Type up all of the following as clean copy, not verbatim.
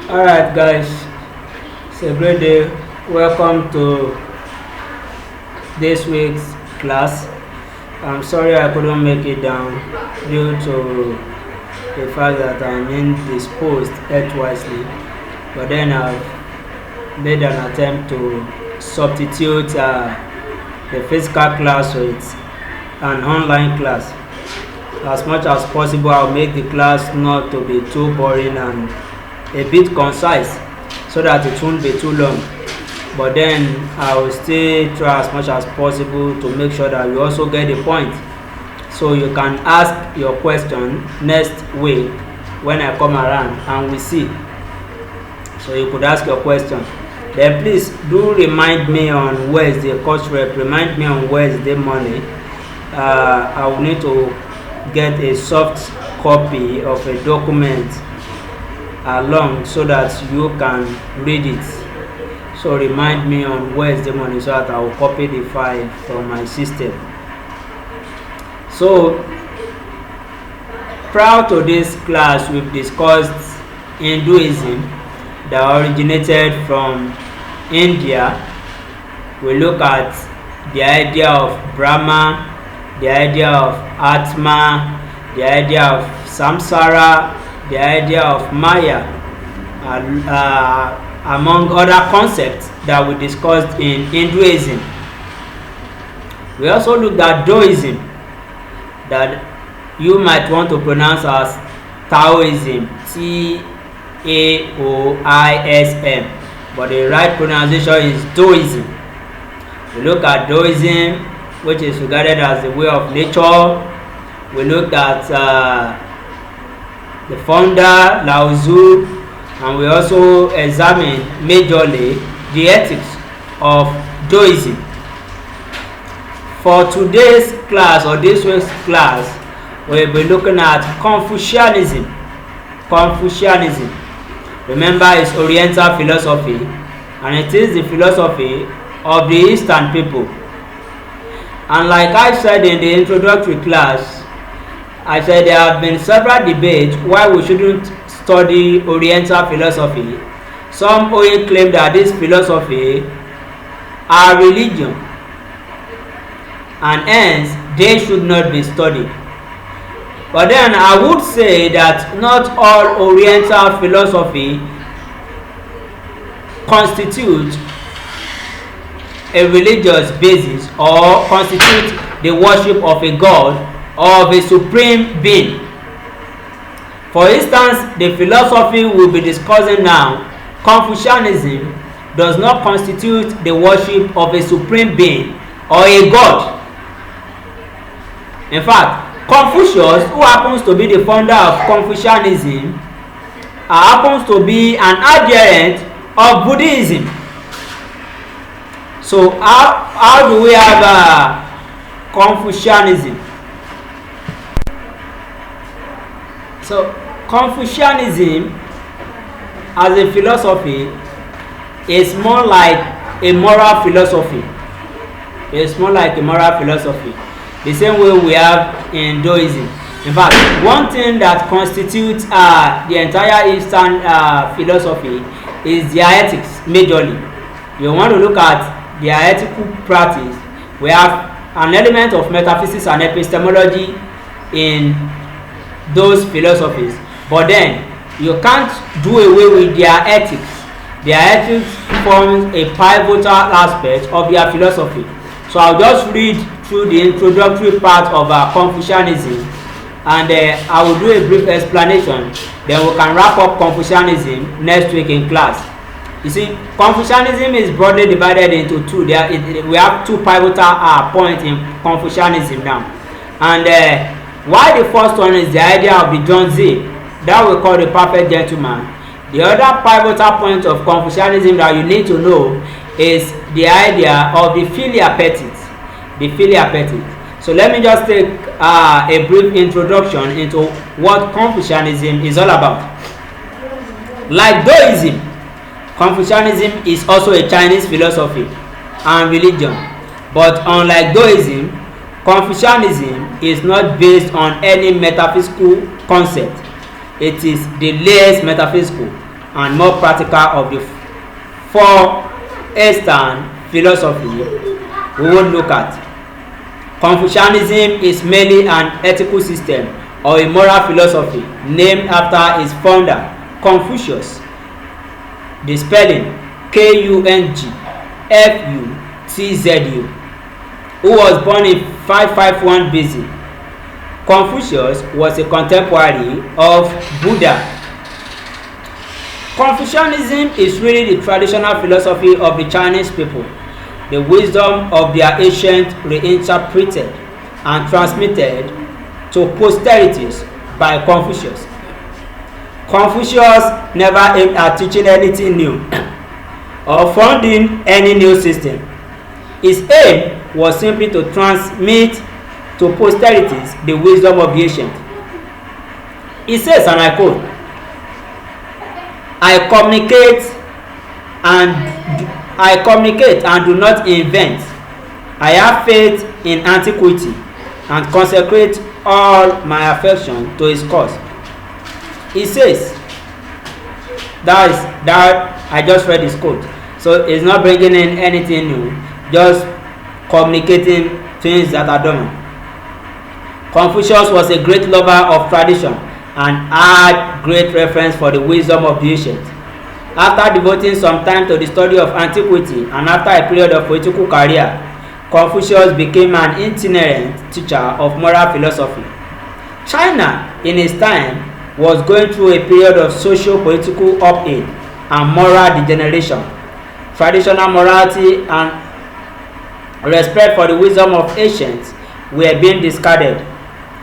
Alright guys, it's a great day. Welcome to this week's class. I'm sorry I couldn't make it down due to the fact that I'm indisposed health wisely, but then I've made an attempt to substitute the physical class with an online class. As much as possible, I'll make the class not to be too boring and a bit concise so that it won't be too long, but then I will still try as much as possible to make sure that you also get the point, so you can ask your question next week when I come around and we see. So you could ask your question. Then please do remind me on Wednesday, course rep, remind me on Wednesday morning. I will need to get a soft copy of a document along so that you can read it. So remind me on Wednesday morning so that I will copy the file from my system. So prior to this class, we've discussed Hinduism that originated from India. We look at the idea of Brahma, the idea of Atma, the idea of Samsara, the idea of Maya, among other concepts that we discussed in Hinduism. We also looked at Taoism, that you might want to pronounce as Taoism, Taoism, but the right pronunciation is Taoism. We look at Taoism, which is regarded as the way of nature. We looked at the founder, Lao Tzu, and we also examined majorly the ethics of Taoism. For today's class, or this week's class, we'll be looking at Confucianism. Confucianism, remember, is Oriental philosophy, and it is the philosophy of the Eastern people. And like I said in the introductory class, I said there have been several debates why we shouldn't study Oriental philosophy. Some only claim that this philosophy are religion, and hence they should not be studied. But then I would say that not all Oriental philosophy constitute a religious basis or constitute the worship of a god or of a supreme being. For instance, the philosophy we'll be discussing now, Confucianism, does not constitute the worship of a supreme being or a god. In fact, Confucius, who happens to be the founder of Confucianism, happens to be an adherent of Buddhism. So how do we have Confucianism? So Confucianism as a philosophy is more like a moral philosophy. It's more like a moral philosophy, the same way we have in Taoism. In fact, one thing that constitutes the entire Eastern philosophy is their ethics majorly. You want to look at their ethical practice. We have an element of metaphysics and epistemology in those philosophies, but then you can't do away with their ethics. Their ethics forms a pivotal aspect of their philosophy. So I'll just read through the introductory part of Confucianism, and I will do a brief explanation. Then we can wrap up Confucianism next week in class. You see, Confucianism is broadly divided into two. We have two pivotal points in Confucianism now. And while the first one is the idea of the Zhuangzi, that we call the perfect gentleman, the other pivotal point of Confucianism that you need to know is the idea of the filial piety. The filial piety. So let me just take a brief introduction into what Confucianism is all about. Like Taoism, Confucianism is also a Chinese philosophy and religion, but unlike Taoism, Confucianism is not based on any metaphysical concept. It is the least metaphysical and more practical of the four Eastern philosophy we would look at. Confucianism is merely an ethical system or a moral philosophy named after its founder, Confucius. The spelling Kungfutzzu, who was born in 551 BC. Confucius was a contemporary of Buddha. Confucianism is really the traditional philosophy of the Chinese people. The wisdom of their ancient reinterpreted and transmitted to posterities by Confucius. Confucius never aimed at teaching anything new or founding any new system. His aim was simply to transmit to posterities the wisdom of the ancient. He says, and I quote, I communicate and do not invent. I have faith in antiquity and consecrate all my affection to his cause. He says, that I just read his quote. So it's not bringing in anything new, just communicating things that are done. Confucius was a great lover of tradition and had great reference for the wisdom of the ancient. After devoting some time to the study of antiquity and after a period of political career, Confucius became an itinerant teacher of moral philosophy. China, in his time, was going through a period of socio-political upheaval and moral degeneration. Traditional morality and respect for the wisdom of ancients were being discarded,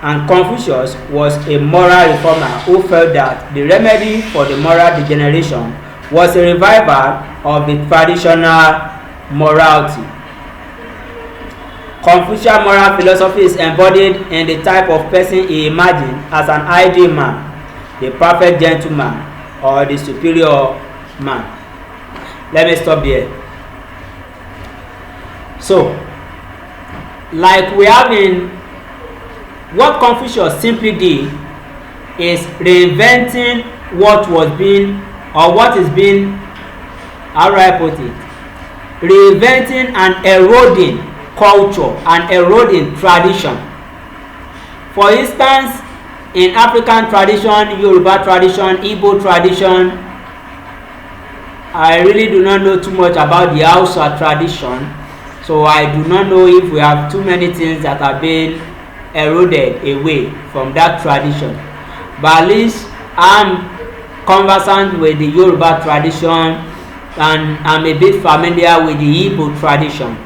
and Confucius was a moral reformer who felt that the remedy for the moral degeneration was a revival of the traditional morality. Confucian moral philosophy is embodied in the type of person he imagined as an ideal man, the perfect gentleman, or the superior man. Let me stop there. So, like we have in what Confucius simply did is reinventing what was being, or what is being, how do I put it, reinventing and eroding culture and eroding tradition. For instance, in African tradition, Yoruba tradition, Igbo tradition, I really do not know too much about the Hausa tradition, so I do not know if we have too many things that are being eroded away from that tradition. But at least I'm conversant with the Yoruba tradition and I'm a bit familiar with the Igbo tradition.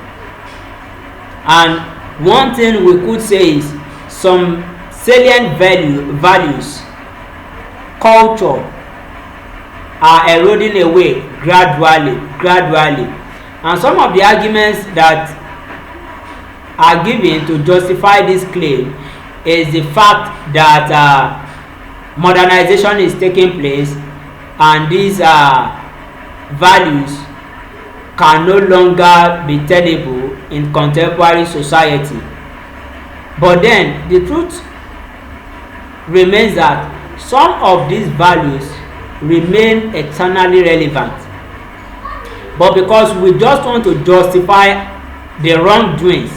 And one thing we could say is some salient values, culture are eroding away gradually. And some of the arguments that are given to justify this claim is the fact that modernization is taking place and these values can no longer be tenable in contemporary society. But then the truth remains that some of these values remain eternally relevant, but because we just want to justify the wrongdoings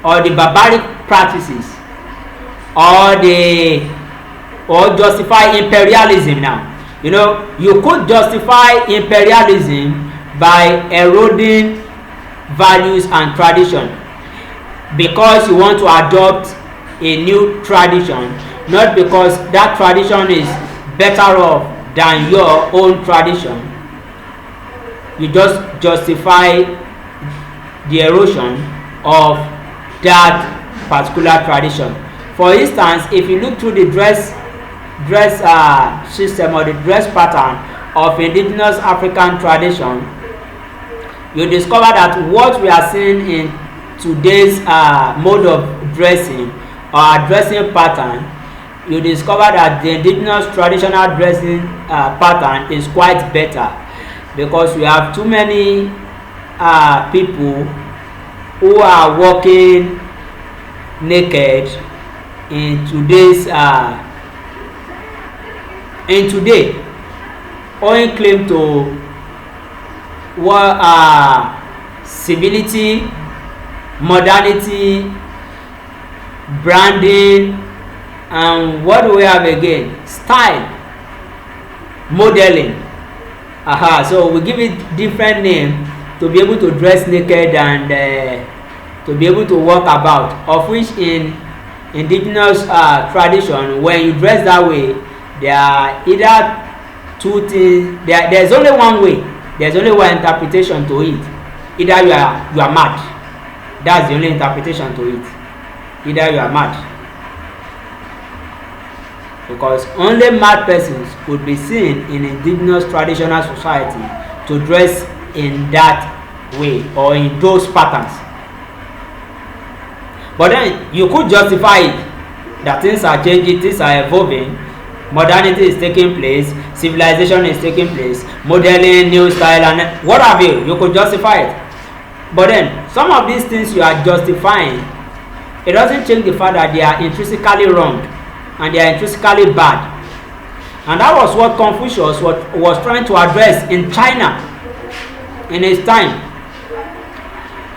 or the barbaric practices or justify imperialism now. You know, you could justify imperialism by eroding values and tradition because you want to adopt a new tradition, not because that tradition is better off than your own tradition. You just justify the erosion of that particular tradition. For instance, if you look through the dress system or the dress pattern of indigenous African tradition, you discover that what we are seeing in today's mode of dressing or dressing pattern, you discover that the indigenous traditional dressing pattern is quite better, because we have too many people who are walking naked in today. owing claim to what civility, modernity, branding, and what do we have again? Style, modeling. So we give it different name to be able to dress naked and to be able to walk about, of which in indigenous tradition, when you dress that way, there are either two things. There's only one way. There's only one interpretation to it. Either you are mad. That's the only interpretation to it. Either you are mad, because only mad persons could be seen in indigenous traditional society to dress in that way or in those patterns. But then you could justify it that things are changing, things are evolving, modernity is taking place, civilization is taking place, modeling, new style, and what have you. You could justify it. But then some of these things you are justifying, it doesn't change the fact that they are intrinsically wrong and they are intrinsically bad. And that was what Confucius was trying to address in China in his time.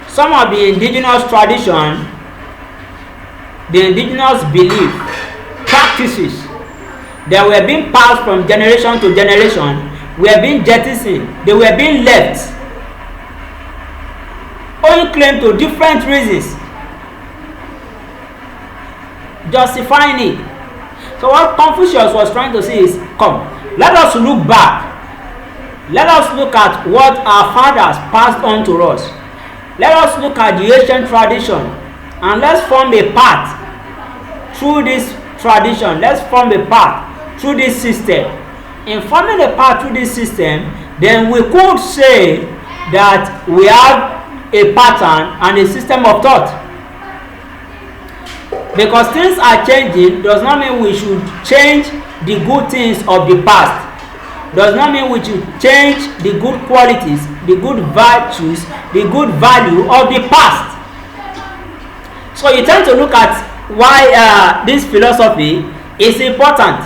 Some of the indigenous tradition, the indigenous belief, practices that were being passed from generation to generation were being jettisoned. They were being left, owing claim to different reasons, justifying it. So what Confucius was trying to say is, come, let us look back. Let us look at what our fathers passed on to us. Let us look at the ancient tradition and let's form a path through this tradition. Let's form a path through this system. In forming a path through this system, then we could say that we have a pattern and a system of thought. Because things are changing does not mean we should change the good things of the past. Does not mean we should change the good qualities, the good virtues, the good value of the past. So you tend to look at why this philosophy is important.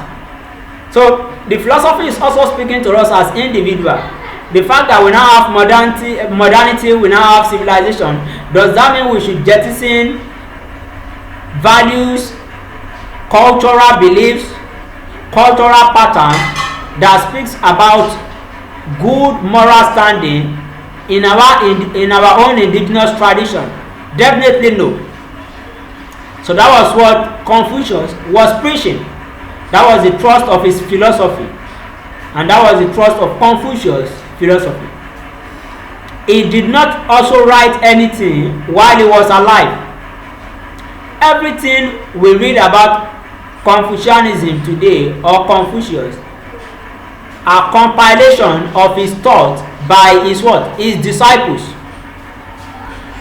So the philosophy is also speaking to us as individuals. The fact that we now have modernity, we now have civilization, does that mean we should jettison values, cultural beliefs, cultural patterns that speaks about good moral standing in our own indigenous tradition? Definitely no. So that was what Confucius was preaching. That was the thrust of his philosophy, and that was the thrust of Confucius' philosophy. He did not also write anything while he was alive. Everything we read about Confucianism today, or Confucius, are compilation of his thoughts by his what? His disciples.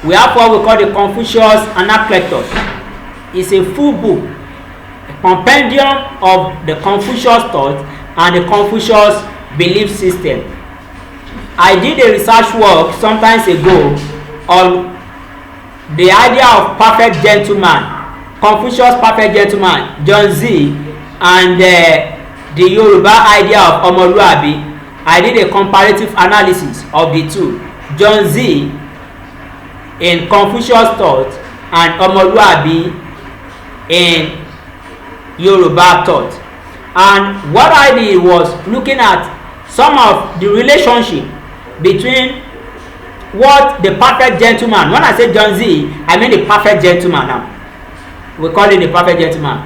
We have what we call the Confucius Anacletus. It's a full book, a compendium of the Confucius thought and the Confucius belief system. I did a research work sometimes ago on the idea of perfect gentleman, Confucius perfect gentleman, John Z, and the Yoruba idea of Omoluabi. I did a comparative analysis of the two, John Z in Confucius thought and Omoluabi in Yoruba thought. And what I did was looking at some of the relationship between what the perfect gentleman, when I say John Z, I mean the perfect gentleman now. We call it the perfect gentleman.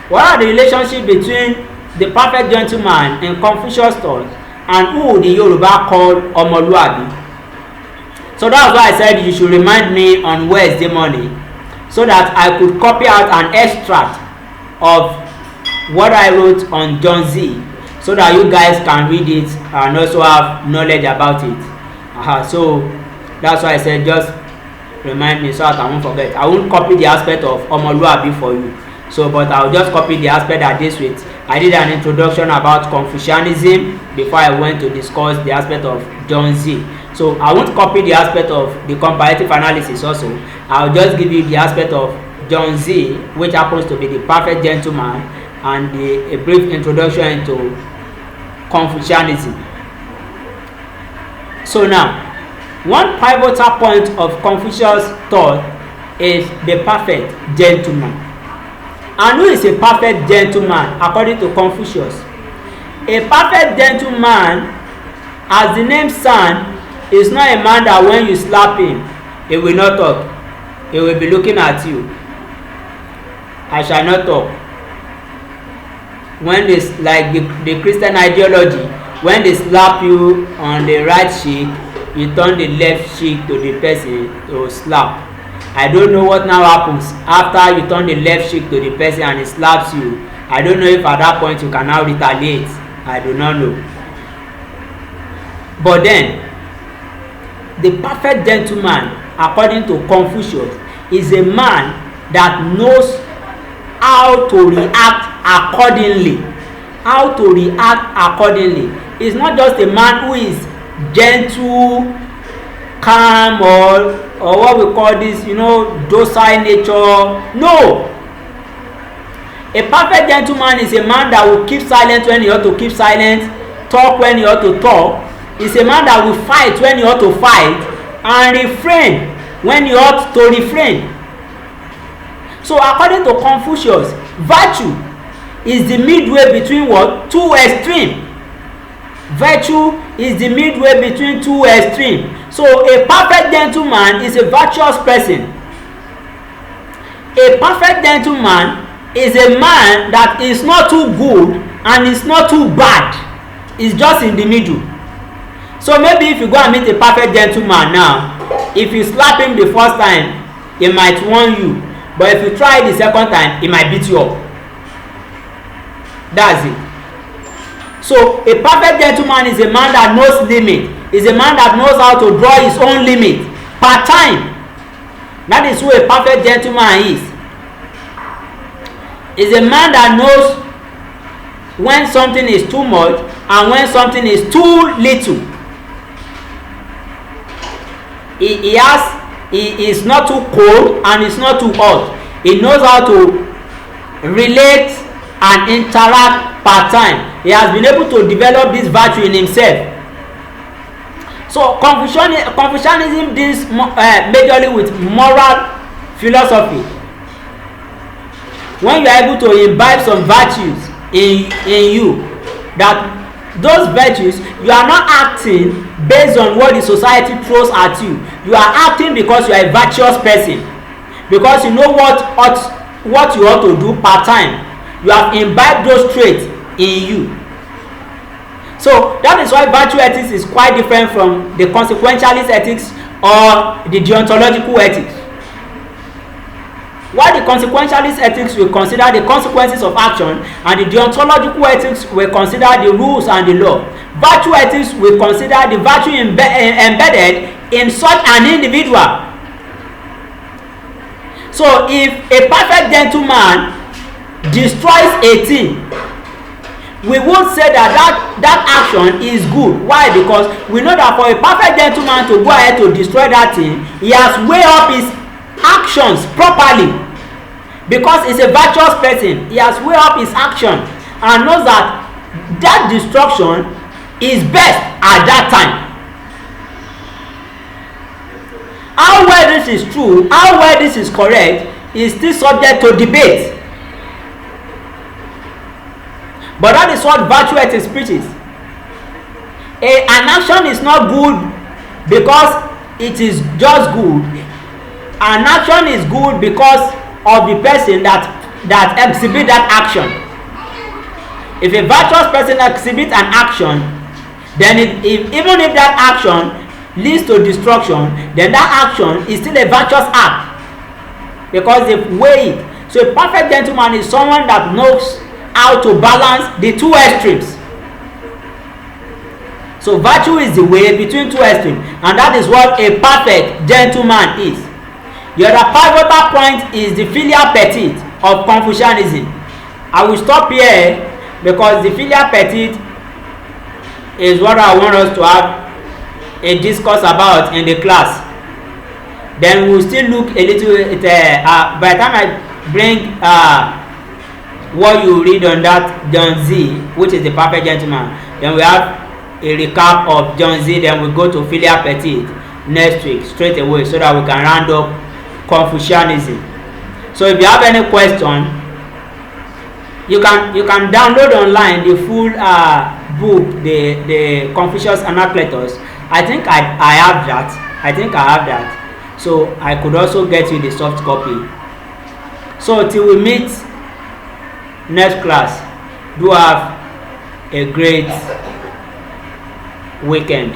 What are the relationship between the perfect gentleman in Confucius thought and who the Yoruba call Omoluabi? So that's why I said you should remind me on Wednesday morning, so that I could copy out an extract of what I wrote on John Z, so that you guys can read it and also have knowledge about it. So that's why I said just remind me so that I won't forget. I won't copy the aspect of Omoluabi for you. So, but I'll just copy the aspect that this week. I did an introduction about Confucianism before I went to discuss the aspect of John Z. So I won't copy the aspect of the comparative analysis also. I'll just give you the aspect of John Z, which happens to be the perfect gentleman, and a brief introduction into Confucianism. So now, one pivotal point of Confucius' thought is the perfect gentleman. And who is a perfect gentleman according to Confucius? A perfect gentleman, as the name sounds, is not a man that when you slap him, he will not talk. He will be looking at you. I shall not talk. When it's like the Christian ideology, when they slap you on the right cheek, you turn the left cheek to the person to slap. I don't know what now happens after you turn the left cheek to the person and he slaps you. I don't know if at that point you can now retaliate. I do not know. But then, the perfect gentleman, according to Confucius, is a man that knows how to react accordingly. How to react accordingly. It's not just a man who is gentle, calm, or what we call this, docile nature. No. A perfect gentleman is a man that will keep silent when he ought to keep silent, talk when he ought to talk. Is a man that will fight when he ought to fight, and refrain when he ought to refrain. So according to Confucius, virtue is the midway between what? Two extremes. Virtue is the midway between two extremes. So a perfect gentleman is a virtuous person. A perfect gentleman is a man that is not too good and is not too bad. It's just in the middle. So maybe if you go and meet a perfect gentleman now, if you slap him the first time, he might warn you. But if you try the second time, he might beat you up. That's it. So a perfect gentleman is a man that knows limit. Is a man that knows how to draw his own limit per time. That is who a perfect gentleman is. Is a man that knows when something is too much and when something is too little. He is not too cold and is not too hot. He knows how to relate and interact per time. He has been able to develop this virtue in himself. So Confucianism deals majorly with moral philosophy. When you are able to imbibe some virtues in you, that those virtues, you are not acting based on what the society throws at you. You are acting because you are a virtuous person, because you know what you ought to do per time. You have imbibed those traits in you. So that is why virtue ethics is quite different from the consequentialist ethics or the deontological ethics. While the consequentialist ethics will consider the consequences of action, and the deontological ethics will consider the rules and the law, virtue ethics will consider the virtue embedded in such an individual. So if a perfect gentleman destroys a thing, we won't say that action is good. Why? Because we know that for a perfect gentleman to go ahead to destroy that thing, he has weighed up his actions properly. Because he's a virtuous person, he has weighed up his action and knows that destruction is best at that time. How well this is true, how well this is correct, is still subject to debate. But that is what virtue ethics preaches. An action is not good because it is just good. An action is good because of the person that exhibits that action. If a virtuous person exhibits an action, then even if that action leads to destruction, then that action is still a virtuous act because they've weighed it. So a perfect gentleman is someone that knows how to balance the two extremes. So virtue is the way between two extremes, and that is what a perfect gentleman is. The other pivotal point is the filial petite of Confucianism. I will stop here because the filial petite is what I want us to have a discourse about in the class. Then we will still look a little by the time I bring what you read on that John Z, which is the perfect gentleman, then we have a recap of John Z, then we go to Philia Petit next week straight away, so that we can round up Confucianism. So if you have any question, you can download online the full book, the Confucius Anacletus. I think I have that. So I could also get you the soft copy. So till we meet next class, do have a great weekend.